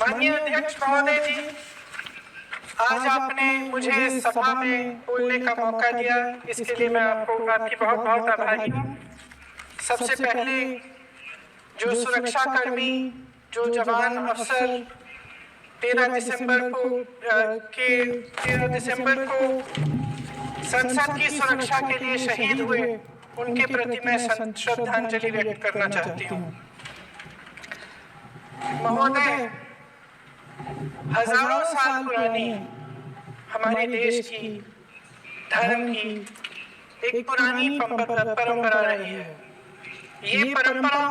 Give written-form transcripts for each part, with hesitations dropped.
माननीय अध्यक्ष महोदय जी, आज आपने मुझे सभा में बोलने का मौका दिया, इसके लिए मैं आपकी बहुत बहुत आभारी हूँ। सबसे पहले जो सुरक्षाकर्मी, जो जवान अफसर 13 दिसंबर को संसद की सुरक्षा के लिए शहीद हुए, उनके प्रति मैं श्रद्धांजलि व्यक्त करना चाहती हूँ। महोदय, हजारों साल पुरानी हमारे देश की, धर्म की एक पुरानी परंपरा रही है। ये परंपरा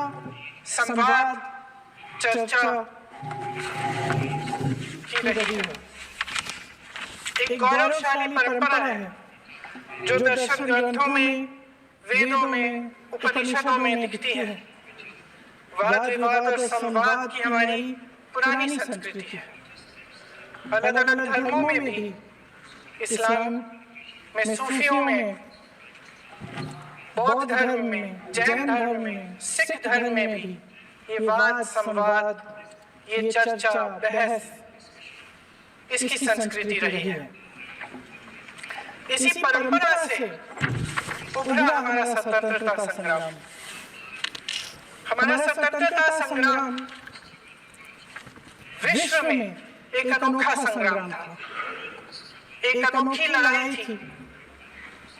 संवाद, चर्चा की रही है। एक गौरवशाली परंपरा है जो दर्शन ग्रंथों में, वेदों में, उपनिषदों में दिखती है। वाद विवाद और संवाद की हमारी पुरानी संस्कृति है। अलग अलग धर्मों में भी, इस्लाम में, सूफियों में, बौद्ध धर्म में, जैन धर्म में, सिख धर्म में भी ये वाद संवाद, ये चर्चा बहस इसकी संस्कृति रही है। इसी परंपरा से उभरा हमारा स्वतंत्रता संग्राम। हमारा स्वतंत्रता संग्राम विश्व में एक अनोखा संग्राम था, एक अनोखी लड़ाई थी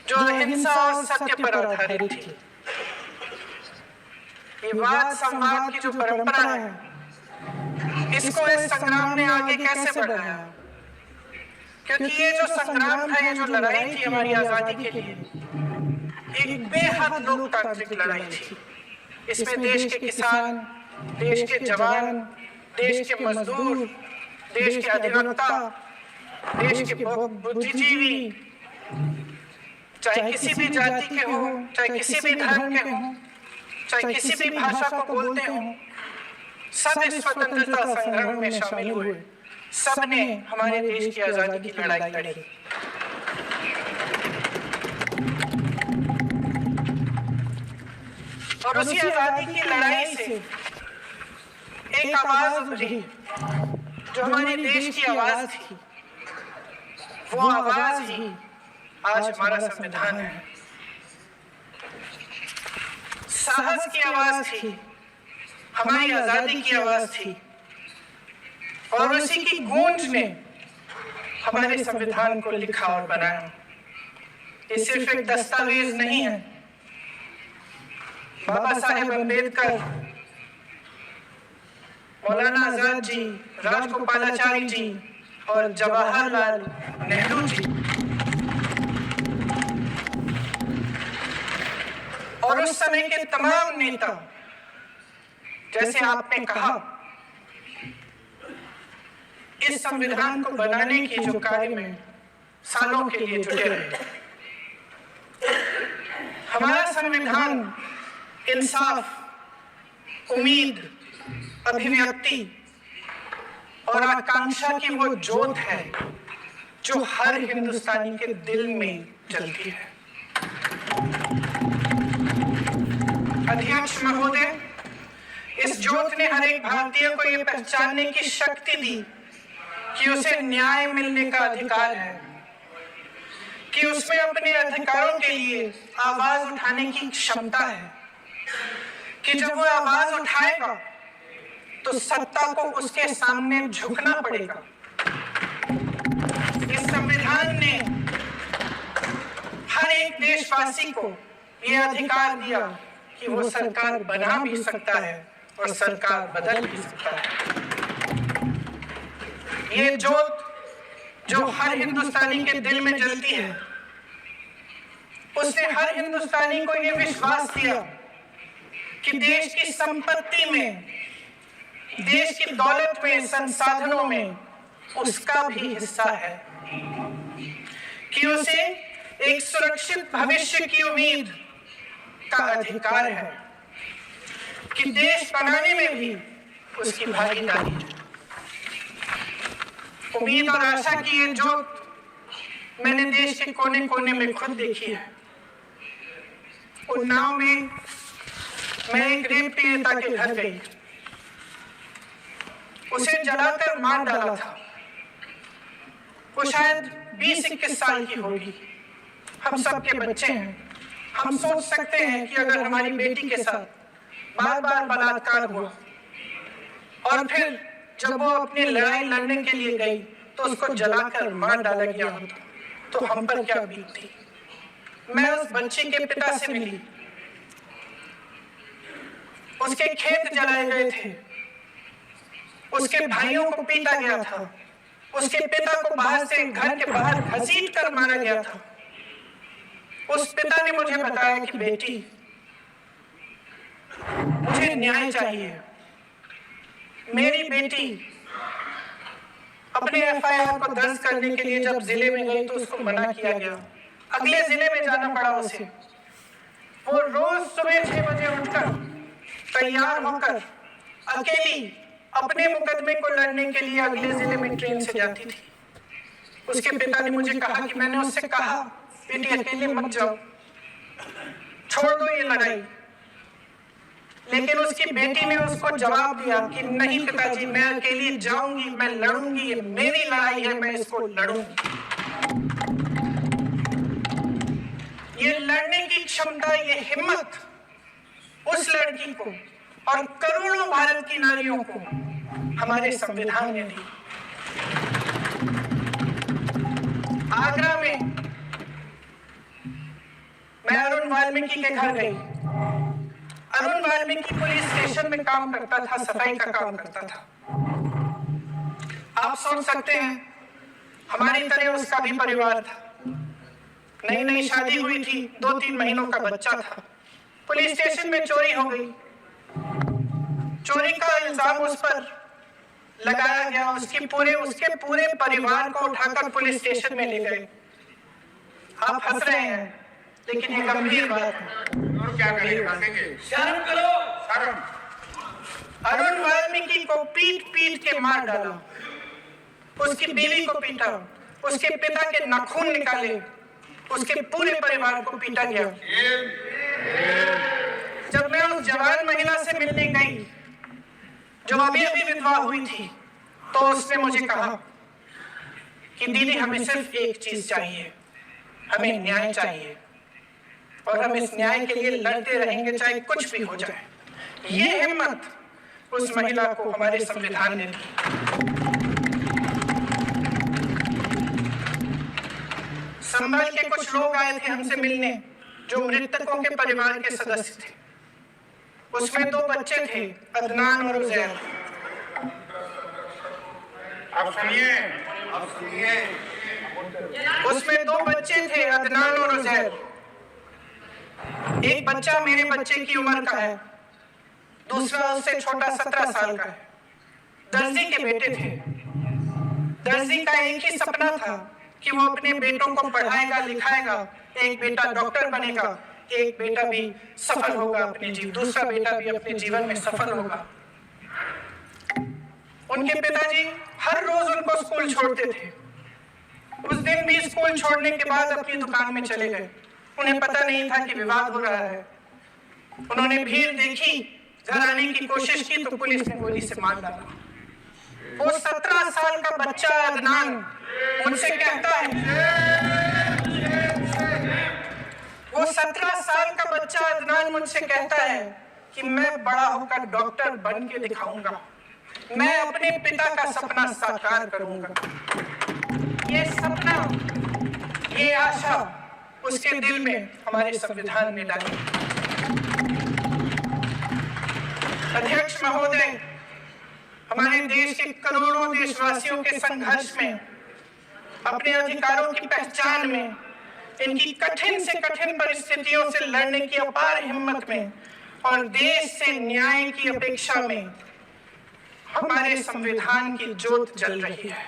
जो अहिंसा और सत्य पर आधारित थी। ये वाद संवाद की जो परंपरा है, इसको इस संग्राम ने आगे कैसे बढ़ाया? क्योंकि ये जो संग्राम था, ये जो लड़ाई थी हमारी आजादी के लिए, एक बेहद लोकतांत्रिक लड़ाई थी। इसमें देश के किसान, देश के जवान, देश के मजदूर, देश के अधिवक्ता, देश के बुद्धिजीवी, चाहे किसी भी जाति के हो, चाहे किसी भी धर्म के हो, चाहे किसी भी भाषा को बोलते हो, सब इस स्वतंत्रता संग्राम में शामिल हुए। सबने हमारे देश की आजादी की लड़ाई लड़ी। और उसी आजादी की लड़ाई से एक आवाज उभरी जो हमारे देश की आवाज थी। वो आवाज ही आज हमारा संविधान है। साहस की आवाज थी, हमारी आजादी की आवाज थी, और उसी की गूंज ने हमारे संविधान को लिखा और बनाया। ये सिर्फ एक दस्तावेज नहीं है। बाबा साहेब अम्बेडकर, मौलाना आजाद जी, राजगोपालाचारी जी और जवाहरलाल नेहरू जी और उस समय के तमाम नेता, जैसे आपने कहा, इस संविधान को बनाने के जो कार्य में सालों के लिए जुटे रहे। हमारा संविधान इंसाफ, उम्मीद, अभिव्यक्ति और आकांक्षा की वो जोत है जो हर हिंदुस्तानी के दिल में जलती है। अध्यक्ष महोदय, इस जोत ने हर एक भारतीय को ये पहचानने की शक्ति दी कि उसे न्याय मिलने का अधिकार है, कि उसमें अपने अधिकारों के लिए आवाज उठाने की क्षमता है, कि जब वो आवाज उठाएगा तो सत्ता को उसके सामने झुकना पड़ेगा। इस संविधान ने हर एक देशवासी को ये अधिकार दिया कि वो सरकार बना भी सकता है और सरकार बदल भी सकता है। ये जोत जो हर हिंदुस्तानी के दिल में जलती है, उसने हर हिंदुस्तानी को ये विश्वास दिया कि देश की संपत्ति में, देश की दौलत में, संसाधनों में उसका भी हिस्सा है, कि उसे एक सुरक्षित भविष्य की उम्मीद का अधिकार है, कि देश बनाने में भी उसकी भागीदारी है। उम्मीद और आशा की ये जोत मैंने देश के कोने कोने में खुद देखी है। उन्नाव में मैं एक रेप पीड़िता के घर गई। उसे जलाकर मार डाला था। वो शायद 20-21 साल की होगी। हम सबके बच्चे हैं। हम सोच सकते हैं कि अगर हमारी बेटी के साथ बार बार बलात्कार हुआ और फिर जब वो अपनी लड़ाई लड़ने के लिए गई तो उसको जलाकर मार डाला गया होता तो हम पर क्या बीतती। मैं उस बच्चे के पिता से मिली। उसके खेत जलाए गए थे, उसके भाइयों को पीटा गया था, उसके पिता को बाहर से घर के बाहर घसीट कर मारा गया था। उस पिता ने मुझे बताया कि बेटी, मुझे न्याय चाहिए। मेरी बेटी अपने एफआईआर को दर्ज करने के लिए जब जिले में गई तो उसको मना किया गया। अगले जिले में जाना पड़ा उसे। वो रोज सुबह 6 बजे उठकर तैयार होकर अकेली अपने मुकदमे को लड़ने के लिए अगले जिले में ट्रेन से जाती थी। उसके पिता ने मुझे कहा कि मैंने उससे कहा, बेटी अकेले मत जाओ, छोड़ दो ये लड़ाई। लेकिन उसकी बेटी ने उसको जवाब दिया कि नहीं पिताजी, मैं अकेली जाऊंगी, मैं लड़ूंगी, ये मेरी लड़ाई है, मैं इसको लड़ूंगी। ये लड़ने की क्षमता, ये हिम्मत उस लड़की को और करोड़ों भारत की नारियों को हमारे संविधान ने दी। आगरा में मैं अरुण वाल्मीकि के घर गई। अरुण वाल्मीकि पुलिस स्टेशन में काम करता था, सफाई का काम करता था। आप सोच सकते हैं हमारी तरह उसका भी परिवार था। नई नई शादी हुई थी, 2-3 महीनों का बच्चा था। पुलिस स्टेशन में चोरी हो गई। चोरी का इल्जाम उस पर लगाया गया। उसके पूरे परिवार को उठाकर पुलिस स्टेशन में ले गए। आप हंस रहे हैं, लेकिन ये गंभीर बात है। और क्या करेंगे? शर्म करो। शर्म। अरुण वाल्मीकि को पीट पीट के मार डाला, उसकी बीवी को पीटा, उसके पिता के नाखून निकाले, उसके पूरे परिवार को पीटा गया। जब मैं उस जवान महिला से मिलने गई जो अभी अभी विधवा हुई थी, तो उसने मुझे कहा कि दीदी, हमें सिर्फ एक चीज चाहिए, हमें न्याय चाहिए और हम इस न्याय के लिए लड़ते रहेंगे, चाहे कुछ भी हो जाए। ये हिम्मत उस महिला को हमारे संविधान ने दी। संभल के कुछ लोग आए थे हमसे मिलने, जो मृतकों के परिवार के सदस्य थे। उसमें 2 बच्चे थे, अदनान और उजैर। आप सुनिए। उसमें 2 बच्चे थे, अदनान और उजैर। एक बच्चा मेरे बच्चे की उम्र का है, दूसरा उससे छोटा 17 साल का है। दर्जी के बेटे थे। दर्जी का एक ही सपना था कि वो अपने बेटों को पढ़ाएगा, लिखाएगा। एक बेटा डॉक्टर बनेगा, एक बेटा भी सफल होगा अपने जीवन, दूसरा बेटा भी अपने जीवन में सफल होगा। उनके पिताजी हर रोज उनको स्कूल छोड़ते थे। उस दिन भी स्कूल छोड़ने के बाद अपनी दुकान में चले गए। उन्हें पता नहीं था कि विवाद हो रहा है। उन्होंने भीड़ देखी, घर आने की कोशिश की तो पुलिस ने गोली से मार डाला। वो 17 साल का बच्चा अदनान मुझसे कहता है, वो 17 साल का बच्चा अदनान मुझसे कहता है कि मैं बड़ा होकर डॉक्टर बन के दिखाऊंगा, मैं अपने पिता का सपना साकार करूंगा। ये सपना, ये आशा उसके दिल में हमारे संविधान ने डाली। अध्यक्ष महोदय, हमारे देश के करोड़ों देशवासियों के संघर्ष में, अपने अधिकारों की पहचान में, इनकी कठिन से कठिन परिस्थितियों से लड़ने की अपार हिम्मत में और देश से न्याय की अपेक्षा में हमारे संविधान की ज्योत जल रही है।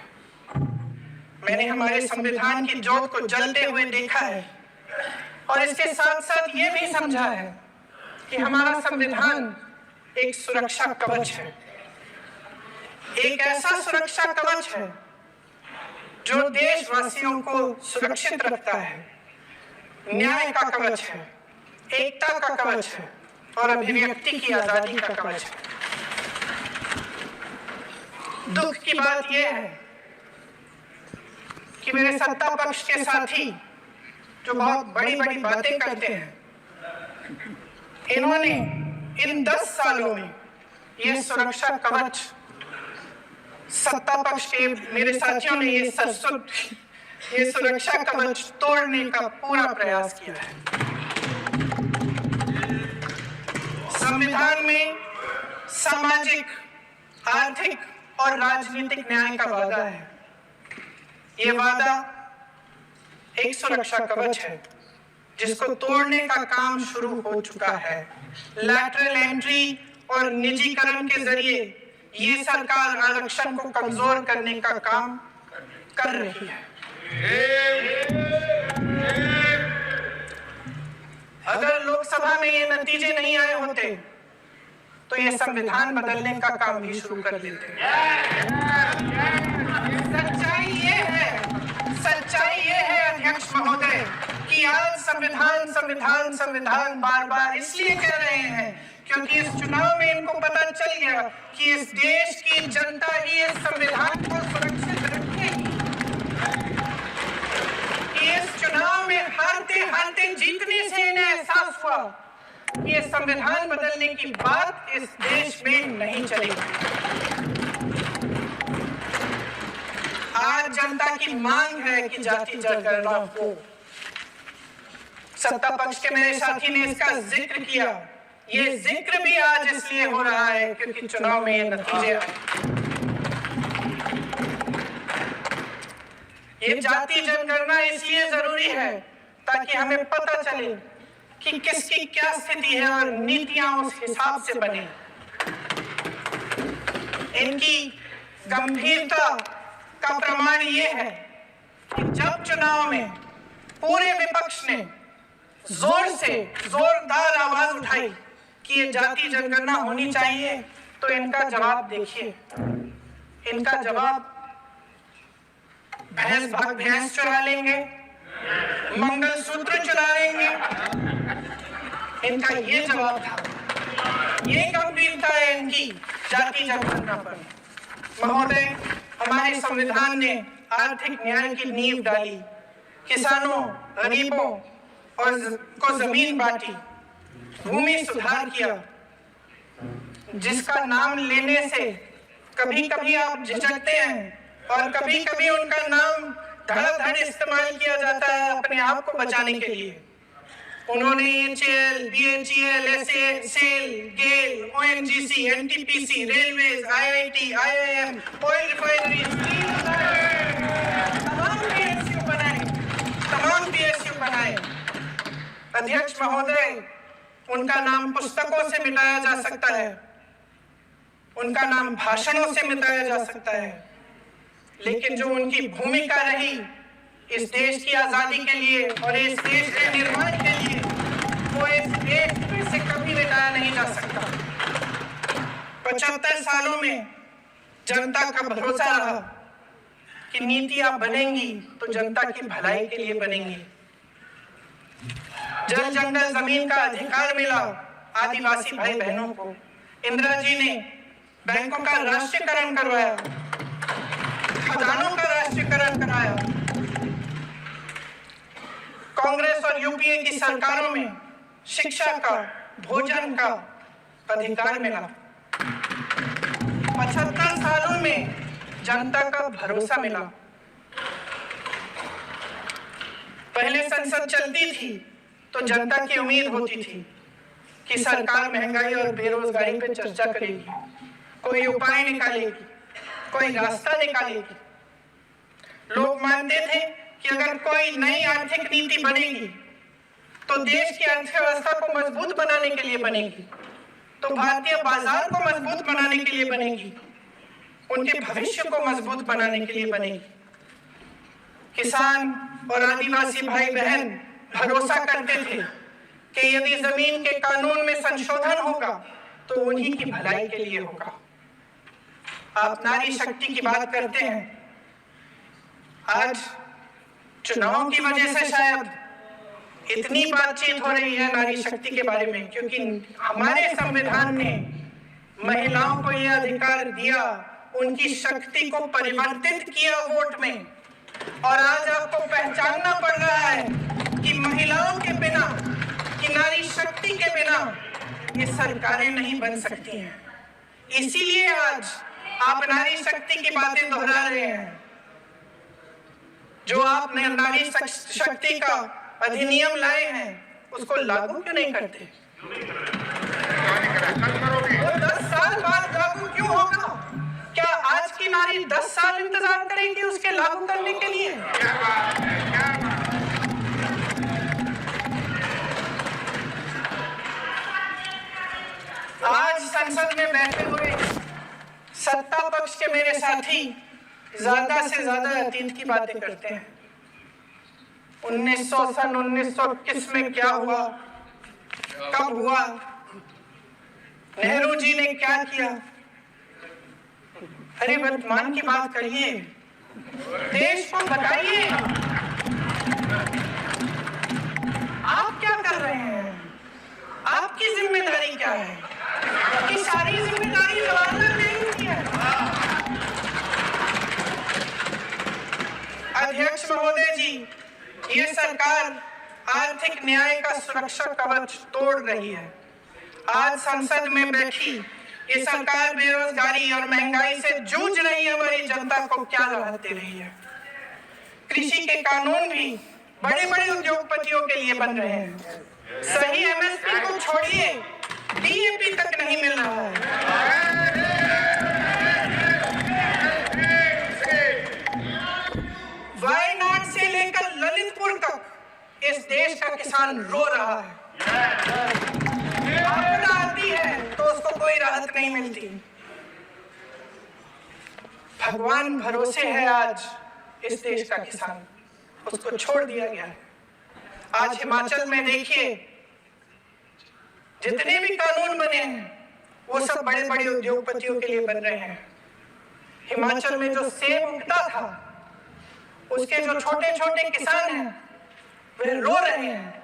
मैंने हमारे संविधान की ज्योत को जलते हुए देखा है और इसके साथ साथ ये भी समझा है कि हमारा संविधान एक सुरक्षा कवच है। एक ऐसा सुरक्षा कवच है जो देशवासियों को सुरक्षित रखता है, न्याय का कवच है, एकता का कवच है और अभिव्यक्ति की आजादी का कवच है। दुख की बात यह है कि मेरे सत्ता पक्ष के साथी जो बहुत बड़ी बड़ी बातें करते हैं, इन्होंने इन 10 सालों में ये सुरक्षा कवच, सत्ता पक्ष के मेरे साथियों ने ये सुरक्षा कवच तोड़ने का पूरा प्रयास किया है। संविधान में सामाजिक, आर्थिक और राजनीतिक न्याय का वादा है। ये वादा एक सुरक्षा कवच है जिसको तोड़ने का काम शुरू हो चुका है। लैटरल एंट्री और निजीकरण के जरिए ये सरकार आरक्षण को कमजोर करने का काम कर रही है। अगर लोकसभा में ये नतीजे नहीं आए होते तो ये संविधान बदलने का काम भी शुरू कर देते। सच्चाई ये है अध्यक्ष महोदय कि आज संविधान बार इसलिए कह रहे हैं क्योंकि इस चुनाव में इनको पता चल गया कि इस देश की जनता ही इस संविधान को सुरक्षित रखेगी। इस चुनाव में हारते जीतने से इन्हें एहसास हुआ कि ये संविधान बदलने की बात इस देश में नहीं चलेगी। आज जनता की मांग है कि जाति जनगणना हो। सत्ता पक्ष के मेरे साथी ने इसका जिक्र किया। ये जिक्र भी आज इसलिए हो रहा है क्योंकि चुनाव में ये नतीजे आए। ये जाति जनगणना इसलिए जरूरी है ताकि हमें पता चले कि किसकी क्या स्थिति है और नीतियां उस हिसाब से बने। इनकी गंभीरता का प्रमाण ये है कि जब चुनाव में पूरे विपक्ष ने जोरदार आवाज उठाई कि ये जाति जनगणना होनी चाहिए, तो इनका जवाब देखिए। इनका जवाब भैंस चुरा लेंगे, मंगलसूत्र चुरा लेंगे। इनका ये जवाब था। ये गंभीरता है इनकी जाति जनगणना पर। महोदय, हमारे संविधान ने आर्थिक न्याय की नींव डाली, किसानों, गरीबों और को जमीन बांटी, भूमि सुधार किया, जिसका नाम लेने से कभी-कभी आप झिझकते हैं और कभी-कभी उनका नाम धड़ाधड़ इस्तेमाल किया जाता है अपने आप को बचाने के लिए। उन्होंने HAL, BHEL, SAL, GAIL, ONGC, NTPC, railways, IIT, IIM, oil refineries, तमाम PSU बनाए। अध्यक्ष महोदय, उनका नाम पुस्तकों से मिटाया जा सकता है, उनका नाम भाषणों से मिटाया जा सकता है, लेकिन जो उनकी भूमिका रही इस देश की आजादी के लिए और इस देश के निर्माण के लिए, वो इस देश से कभी मिटाया नहीं जा सकता। 75 सालों में जनता का भरोसा रहा कि नीतियां बनेंगी तो जनता की भलाई के लिए बनेंगी। जल जंगल जमीन का अधिकार मिला आदिवासी भाई बहनों को। इंदिरा जी ने बैंकों का राष्ट्रीयकरण करवाया, खजानों का राष्ट्रीयकरण कराया। कांग्रेस और यूपीए की सरकारों में शिक्षा का, भोजन का अधिकार मिला। 75 सालों में जनता का भरोसा मिला। पहले संसद चलती थी तो जनता की उम्मीद होती थी कि सरकार महंगाई और बेरोजगारी पर चर्चा करेगी, कोई उपाय निकालेगी, कोई रास्ता निकालेगी। लोग मानते थे कि अगर कोई नई आर्थिक नीति बनेगी तो देश की अर्थव्यवस्था को मजबूत बनाने के लिए बनेगी, तो भारतीय बाजार को मजबूत बनाने के लिए बनेगी, उनके भविष्य को मजबूत बनाने के लिए बनेगी। किसान और आदिवासी भाई बहन भरोसा करते थे कि यदि जमीन के कानून में संशोधन होगा तो उन्हीं की भलाई के लिए होगा। आप नारी शक्ति की बात करते हैं। आज चुनाव की वजह से शायद इतनी बातचीत हो रही है नारी शक्ति के बारे में, क्योंकि हमारे संविधान ने महिलाओं को यह अधिकार दिया उनकी शक्ति को परिवर्तित किया वोट में, और आज आपको पहचानना पड़ रहा है कि महिलाओं के बिना, कि नारी शक्ति के बिना ये सरकारें नहीं बन सकती हैं। इसीलिए आज आप नारी शक्ति की बातें दोहरा रहे हैं। जो आप नारी शक्ति का अधिनियम लाए हैं उसको लागू क्यों नहीं करते? वो 10 साल बाद लागू क्यों होगा? क्या आज की नारी 10 साल इंतजार करेगी उसके लागू करने के लिए? आज संसद में बैठे हुए सत्ता पक्ष के मेरे साथी ज्यादा से ज्यादा अतीत की बातें करते हैं। 1921 में क्या हुआ, कब हुआ, नेहरू जी ने क्या किया? अरे वर्तमान की बात करिए, देश को बताइए आप क्या कर रहे हैं, आपकी जिम्मेदारी क्या है? कि सारी जिम्मेदारी जवाहरलाल नेहरू की है। अध्यक्ष महोदय जी, ये सरकार आर्थिक न्याय का सुरक्षा कवच तोड़ रही है। आज संसद में बैठी ये सरकार बेरोजगारी और महंगाई से जूझ रही हमारी जनता को क्या राहत दे रही है? कृषि के कानून भी बड़े बड़े उद्योगपतियों के लिए बन रहे हैं। सही एमएसपी को छोड़िए, डीएपी तक नहीं मिल रहा है। वायनाड से लेकर ललितपुर तक इस देश का किसान रो रहा है। आपदा आती है तो उसको कोई राहत नहीं मिलती। भगवान भरोसे है आज इस देश का किसान, उसको छोड़ दिया गया है। आज हिमाचल में देखिए, जितने भी कानून बने हैं वो सब बड़े बड़े उद्योगपतियों के लिए बन रहे हैं। हिमाचल में जो सेब उगता था, उसके जो छोटे छोटे किसान हैं वे रो रहे हैं,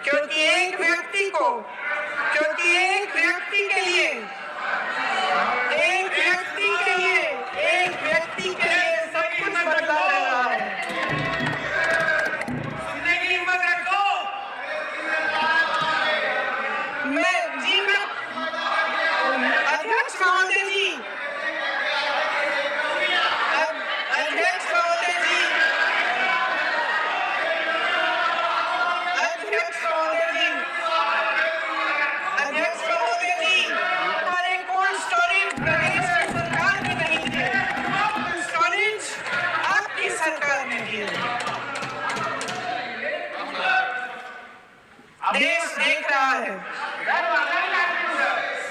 क्योंकि एक व्यक्ति के लिए सब कुछ बदला रहा है। सुनने की हिम्मत रखो। अध्यक्ष महोदय जी,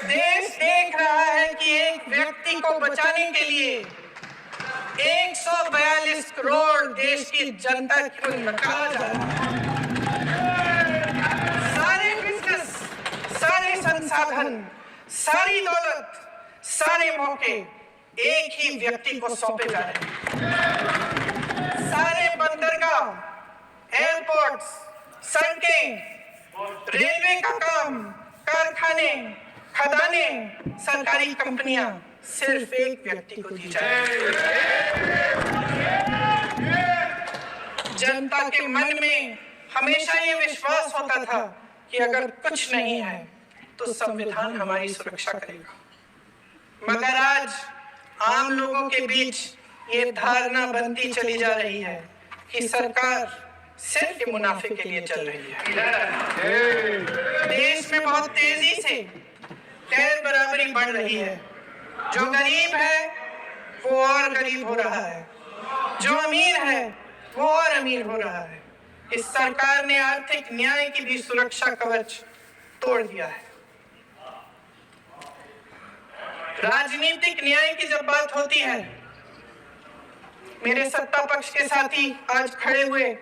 देश देख रहा है कि एक व्यक्ति को बचाने के लिए 142 करोड़ देश की जनता को लुटाया जा रहा है। सारे बिजनेस, सारे संसाधन, सारी दौलत, सारे मौके एक ही व्यक्ति को सौंपे जा रहे हैं। सारे बंदरगाह, एयरपोर्ट्स, सड़कें, रेलवे का काम, कारखाने, खदाने, सरकारी कंपनियां सिर्फ एक व्यक्ति को दी जाए। जनता के मन में हमेशा ये विश्वास होता था कि अगर कुछ नहीं है तो संविधान हमारी सुरक्षा करेगा। मगर आज आम लोगों के बीच ये धारणा बनती चली जा रही है कि सरकार सिर्फ मुनाफे के लिए चल रही है। देश में बहुत तेजी से गैर बराबरी बढ़ रही है। जो गरीब है वो और गरीब हो रहा है, जो अमीर है वो और अमीर हो रहा है। इस सरकार ने आर्थिक न्याय की भी सुरक्षा कवच तोड़ दिया है। राजनीतिक न्याय की जब बात होती है, मेरे सत्ता पक्ष के साथी आज खड़े हुए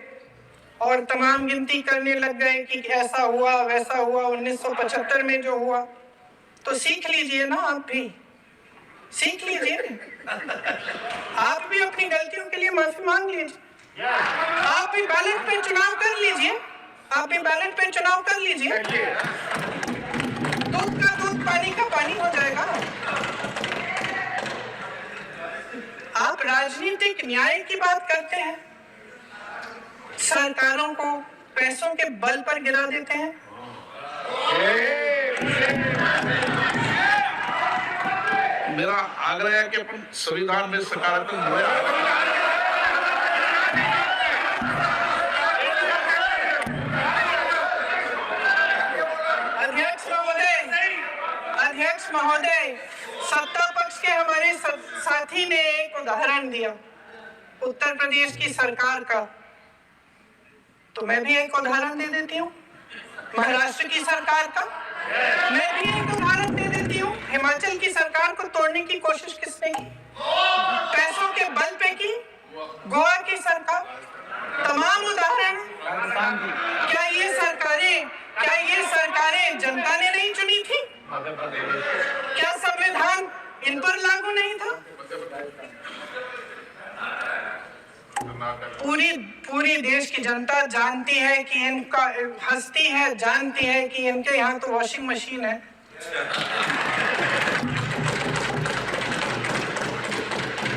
और तमाम गिनती करने लग गए कि ऐसा हुआ वैसा हुआ, 1975 में जो हुआ। तो सीख लीजिए ना, आप भी सीख लीजिए। आप भी अपनी गलतियों के लिए माफी मांग लीजिए। आप भी बैलेट पे चुनाव कर लीजिए। दूध का दूध, पानी का पानी हो जाएगा। आप राजनीतिक न्याय की बात करते हैं, सरकारों को पैसों के बल पर गिरा देते हैं। मेरा आग्रह है कि अपन संविधान में सकारात्मक अध्यक्ष महोदय, सत्ता पक्ष के हमारे साथी ने एक उदाहरण दिया उत्तर प्रदेश की सरकार का, तो मैं भी एक उदाहरण दे देती हूँ महाराष्ट्र की सरकार का। मैं भी एक उदाहरण दे देती हूँ हिमाचल की सरकार को तोड़ने की कोशिश किसने की? पैसों के बल पे की गोवा की सरकार। तमाम उदाहरण। क्या ये सरकारें जनता ने नहीं चुनी थी? क्या संविधान इन पर लागू नहीं था? पूरी देश की जनता जानती है कि इनका हस्ती है, जानती है कि इनके यहाँ तो वॉशिंग मशीन है।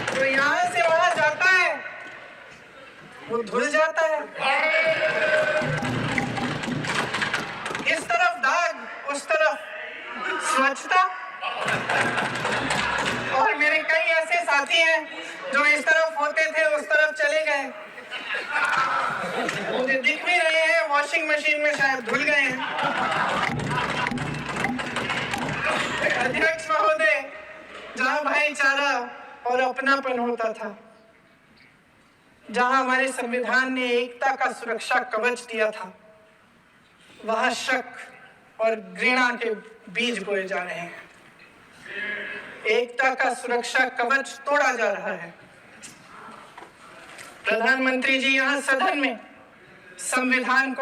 तो यहाँ से वहां जाता है, वो धुल जाता है। इस तरफ दाग, उस तरफ स्वच्छता। और मेरे कई ऐसे साथी हैं जो इस तरफ होते थे उस तरफ चले गए, मुझे दिख भी रहे हैं वॉशिंग मशीन में, शायद धुल गए हैं। अध्यक्ष महोदय, जहां भाईचारा और अपनापन होता था, जहां हमारे संविधान ने एकता का सुरक्षा कवच दिया था, वहां शक और घृणा के बीज बोए जा रहे हैं। एकता का सुरक्षा कवच तोड़ा जा रहा है। प्रधानमंत्री जी यहाँ सदन में संविधान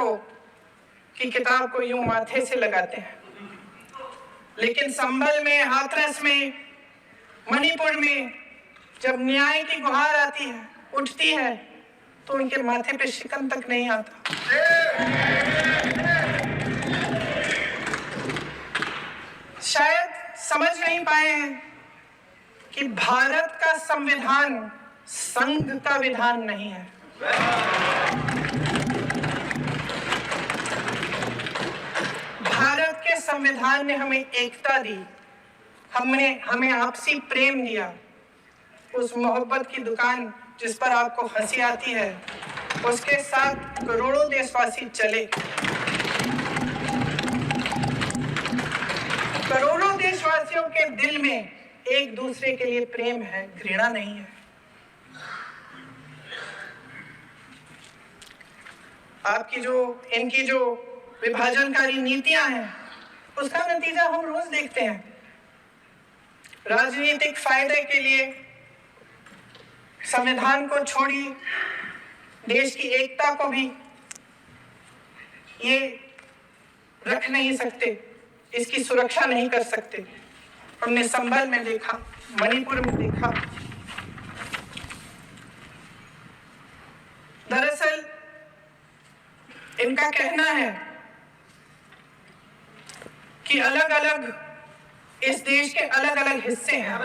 की किताब को यूं माथे से लगाते हैं, लेकिन संभल में, हाथरस में, मणिपुर में जब न्याय की गुहार आती है, उठती है, तो उनके माथे पे शिकन तक नहीं आता। शायद समझ नहीं पाए हैं कि भारत का संविधान संघ का विधान नहीं है। भारत के संविधान ने हमें एकता दी, हमें आपसी प्रेम दिया। उस मोहब्बत की दुकान जिस पर आपको हंसी आती है, उसके साथ करोड़ों देशवासी चले। करोड़ों देशवासियों के दिल में एक दूसरे के लिए प्रेम है, घृणा नहीं है। इनकी जो विभाजनकारी नीतियां हैं, उसका नतीजा हम रोज देखते हैं। राजनीतिक फायदे के लिए संविधान को छोड़िए, देश की एकता को भी ये रख नहीं सकते, इसकी सुरक्षा नहीं कर सकते। हमने संभल में देखा, मणिपुर में देखा। दरअसल इनका कहना है कि अलग अलग इस देश के अलग अलग हिस्से हैं,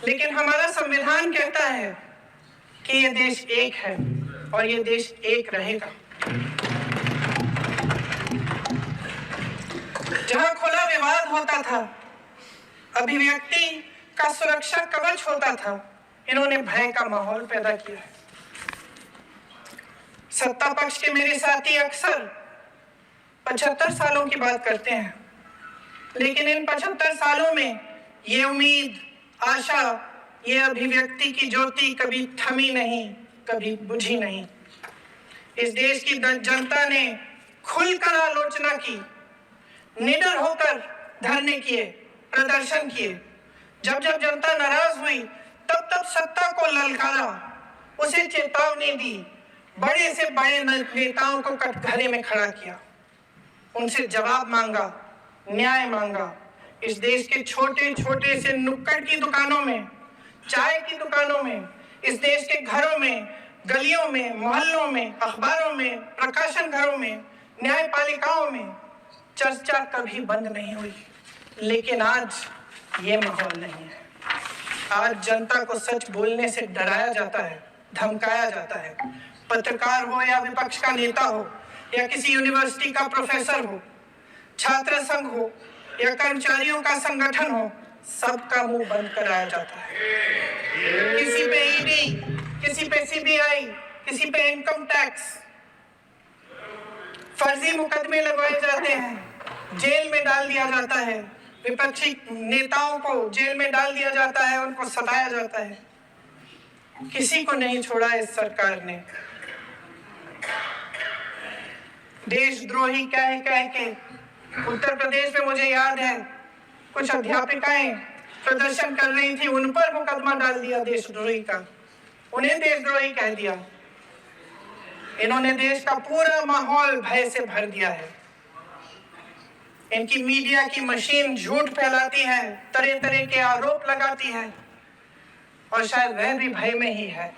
लेकिन हमारा संविधान कहता है कि ये देश एक है और ये देश एक रहेगा। जहां खुला विवाद होता था, अभिव्यक्ति का सुरक्षा कवच होता था, इन्होंने भय का माहौल पैदा किया है। सत्ता पक्ष के मेरे साथी अक्सर 75 सालों की बात करते हैं, लेकिन इन 75 सालों में ये उम्मीद, आशा, ये अभिव्यक्ति की ज्योति कभी थमी नहीं, कभी बुझी नहीं। इस देश की जनता ने खुलकर आलोचना की, निडर होकर धरने किए, प्रदर्शन किए। जब जब जनता नाराज हुई, तब तब सत्ता को ललकारा, उसे चेतावनी दी, बड़े से बड़े नेताओं को कटघरे में खड़ा किया, उनसे जवाब मांगा, न्याय मांगा। इस देश के छोटे छोटे से नुक्कड़ की दुकानों में, चाय की दुकानों में, इस देश के घरों में, गलियों में, मोहल्लों में, अखबारों में, प्रकाशन घरों में, न्यायपालिकाओं में चर्चा कभी बंद नहीं हुई। लेकिन आज ये माहौल नहीं है। आज जनता को सच बोलने से डराया जाता है, धमकाया जाता है। पत्रकार हो या विपक्ष का नेता हो या किसी यूनिवर्सिटी का प्रोफेसर हो, छात्र संघ हो या कर्मचारियों का संगठन हो, सबका मुंह बंद कराया जाता है। किसी पे ईडी, किसी पे सीबीआई, किसी पे इनकम टैक्स, फर्जी मुकदमे लगवाए जाते हैं, जेल में डाल दिया जाता है, विपक्षी नेताओं को जेल में डाल दिया जाता है, उनको सताया जाता है। किसी को नहीं छोड़ा इस सरकार ने। देशद्रोही कह के उत्तर प्रदेश में मुझे याद है कुछ अध्यापिकाएं प्रदर्शन कर रही थी, उन पर मुकदमा डाल दिया देशद्रोही का, उन्हें देशद्रोही कह दिया। इन्होंने देश का पूरा माहौल भय से भर दिया है। इनकी मीडिया की मशीन झूठ फैलाती है, तरह तरह के आरोप लगाती है, और शायद वह भी भय में ही है।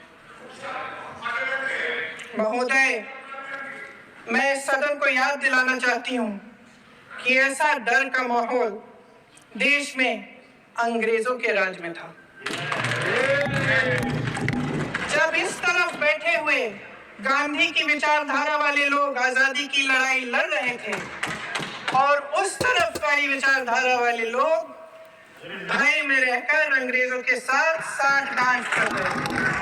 महोदय, मैं सदन को याद दिलाना चाहती हूँ कि ऐसा डर का माहौल देश में अंग्रेजों के राज में था। जब इस तरफ बैठे हुए गांधी की विचारधारा वाले लोग आजादी की लड़ाई लड़ रहे थे और उस तरफ वाली विचारधारा वाले लोग भय में रहकर अंग्रेजों के साथ साथ डांस कर रहे थे।